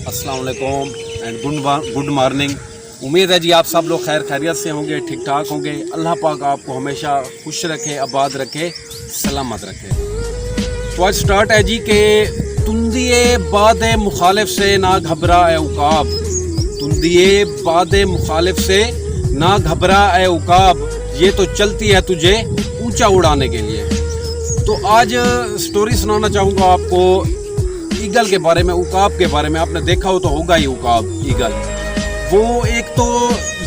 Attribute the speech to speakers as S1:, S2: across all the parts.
S1: अस्सलाम वालेकुम and good morning. उम्मीद है जी आप सब लोग खैर खैरियत से होंगे, ठीक ठाक होंगे। अल्लाह पाक आपको हमेशा खुश रखे, आबाद रखे, सलामत रखे। तो आज स्टार्ट है जी कि तुंदिए बाद मुखालिफ से ना घबरा ए उकाब, तुंदिए बाद मुखालिफ से ना घबरा ए उकाब, ये तो चलती है तुझे ऊंचा उड़ाने के लिए। तो आज स्टोरी सुनाना चाहूँगा आपको ईगल के बारे में, उकाब के बारे में। आपने देखा हो तो होगा ही उकाब, ईगल। वो एक तो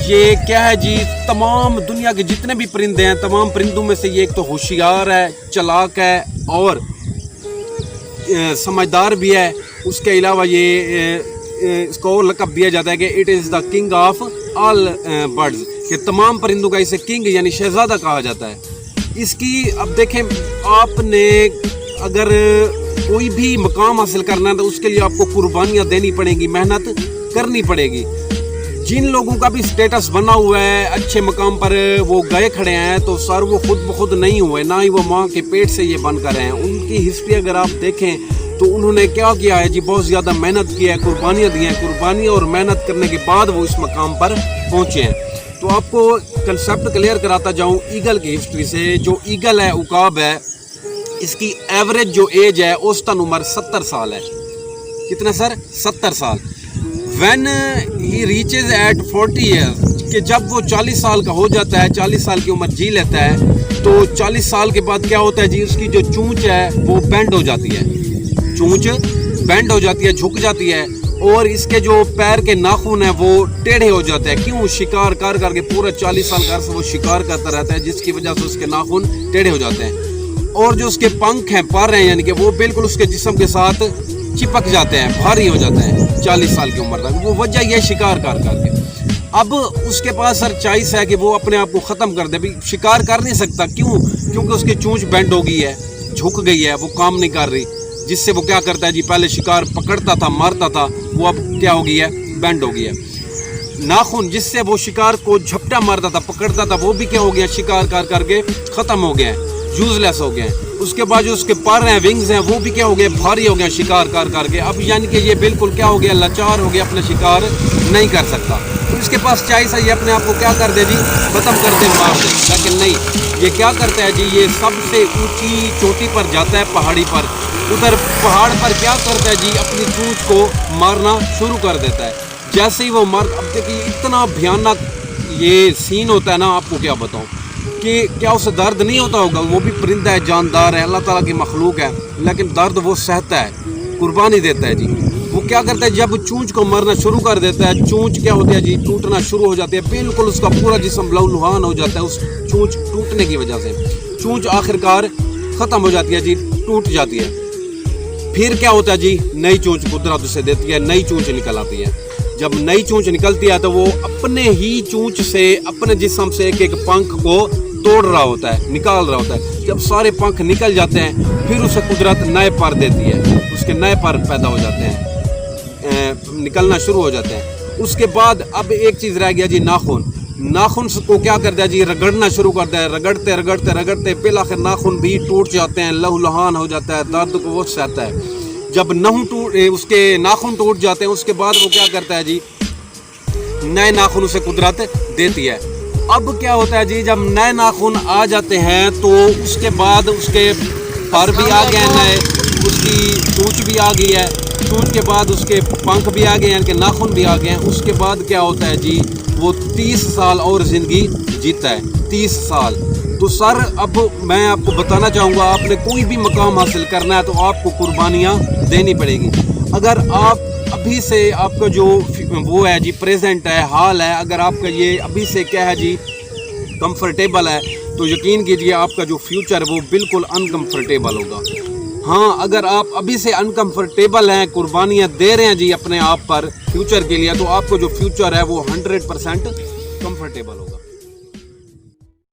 S1: ये क्या है जी, तमाम दुनिया के जितने भी परिंदे हैं, तमाम परिंदों में से ये एक तो होशियार है, चालाक है और समझदार भी है। उसके अलावा ये इसको लक़ब दिया जाता है कि it is the king of all birds, कि तमाम परिंदों का इसे किंग यानी शहजादा कहा जाता है। इसकी अब देखें, आपने अगर कोई भी मकाम हासिल करना है तो उसके लिए आपको कुर्बानियाँ देनी पड़ेंगी, मेहनत करनी पड़ेगी। जिन लोगों का भी स्टेटस बना हुआ है, अच्छे मकाम पर वो गए खड़े हैं, तो सर वो खुद ब खुद नहीं हुए, ना ही वो माँ के पेट से ये बन कर हैं। उनकी हिस्ट्री अगर आप देखें तो उन्होंने क्या किया है जी, बहुत ज़्यादा मेहनत की है, कुर्बानियाँ दी हैं। कुर्बानियाँ और मेहनत करने के बाद वो इस मकाम पर पहुँचे हैं। तो आपको कंसेप्ट क्लियर कराता जाऊँ ईगल की हिस्ट्री से। जो ईगल है, उकाब है, इसकी एवरेज जो एज है औसतन उम्र 70 साल है। कितना सर? 70 साल। When he reaches at 40 years, कि जब वो 40 साल का हो जाता है, 40 साल की उम्र जी लेता है, तो 40 साल के बाद क्या होता है जी, उसकी जो चोंच है वो बेंड हो जाती है। चोंच बेंड हो जाती है, झुक जाती है, और इसके जो पैर के नाखून हैं वो टेढ़े हो जाते हैं। क्यों? शिकार कर करके पूरा 40 साल का वो शिकार करता रहता है, जिसकी वजह से उसके नाखून टेढ़े हो जाते हैं। और जो उसके पंख हैं, पर हैं, यानी कि वो बिल्कुल उसके जिस्म के साथ चिपक जाते हैं, भारी हो जाते हैं 40 साल की उम्र तक। वो वजह ये शिकार कर करके। अब उसके पास सर चॉइस है कि वो अपने आप को ख़त्म कर दे। भी शिकार कर नहीं सकता, क्यों? क्योंकि उसकी चोंच बेंड हो गई है, झुक गई है, वो काम नहीं कर रही। जिससे वो क्या करता है जी, पहले शिकार पकड़ता था, मारता था, वो अब क्या हो गई है, बेंड हो गई है। नाखून जिससे वो शिकार को झपटा मारता था, पकड़ता था, वो भी क्या हो गया, शिकार कर करके ख़त्म हो गया है, यूजलेस हो गए। उसके बाद जो उसके पर हैं, विंग्स हैं, वो भी क्या हो गए, भारी हो गए शिकार कर करके। अब यानी कि ये बिल्कुल क्या हो गया, लाचार हो गया, अपने शिकार नहीं कर सकता। तो इसके पास चॉइस है, ये अपने आप को क्या कर दे जी, ख़त्म कर दे, मार दे। लेकिन नहीं, ये क्या करता है जी, ये सबसे ऊंची चोटी पर जाता है, पहाड़ी पर। उधर पहाड़ पर क्या करता है जी, अपनी चोंच को मारना शुरू कर देता है। जैसे ही वो मार, अब देखिए इतना भयानक ये सीन होता है ना, आपको क्या बताऊँ कि क्या उसे दर्द नहीं होता होगा। वो भी परिंदा है, जानदार है, अल्लाह ताला की मखलूक है, लेकिन दर्द वो सहता है, कुर्बानी देता है जी। वो क्या करता है, जब चोंच को मारना शुरू कर देता है, चोंच क्या होती है जी, टूटना शुरू हो जाती है, बिल्कुल उसका पूरा जिस्म लहूलुहान हो जाता है उस चोंच टूटने की वजह से। चोंच आखिरकार ख़त्म हो जाती है जी, टूट जाती है। फिर क्या होता है जी, नई चोंच कुदरत उसे देती है, नई चोंच निकल आती है। जब नई चोंच निकलती है तो वो अपने ही चोंच से, अपने जिस्म से एक एक पंख को तोड़ रहा होता है, निकाल रहा होता है। जब सारे पंख निकल जाते हैं, फिर उसे कुदरत नए पर देती है, उसके नए पर पैदा हो जाते हैं, निकलना शुरू हो जाते हैं। उसके बाद अब एक चीज़ रह गया जी, नाखून। नाखून को क्या करता है जी, रगड़ना शुरू करता है, रगड़ते रगड़ते रगड़ते फिर आखिर नाखून भी टूट जाते हैं, लहूलुहान हो जाता है, दर्द को वो सहता है। जब उसके नाखून टूट जाते हैं, उसके बाद वो क्या करता है जी, नए नाखून उसे कुदरत देती है। अब क्या होता है जी, जब नए नाखून आ जाते हैं तो उसके बाद उसके पर भी आ गए हैं नए, उसकी चोंच भी आ गई है, चोंच के बाद उसके पंख भी आ गए हैं, यानी कि नाखून भी आ गए हैं। उसके बाद क्या होता है जी, वो 30 साल और ज़िंदगी जीता है, 30 साल। तो सर अब मैं आपको बताना चाहूँगा, आपने कोई भी मकाम हासिल करना है तो आपको कुर्बानियाँ देनी पड़ेगी। अगर आप अभी से आपका जो वो है जी, प्रेजेंट है, हाल है, अगर आपका ये अभी से क्या है जी, कंफर्टेबल है, तो यकीन कीजिए आपका जो फ्यूचर है वो बिल्कुल अनकंफर्टेबल होगा। हाँ, अगर आप अभी से अनकंफर्टेबल हैं, कुर्बानियाँ दे रहे हैं जी अपने आप पर फ्यूचर के लिए, तो आपको जो फ्यूचर है वो 100% कंफर्टेबल होगा।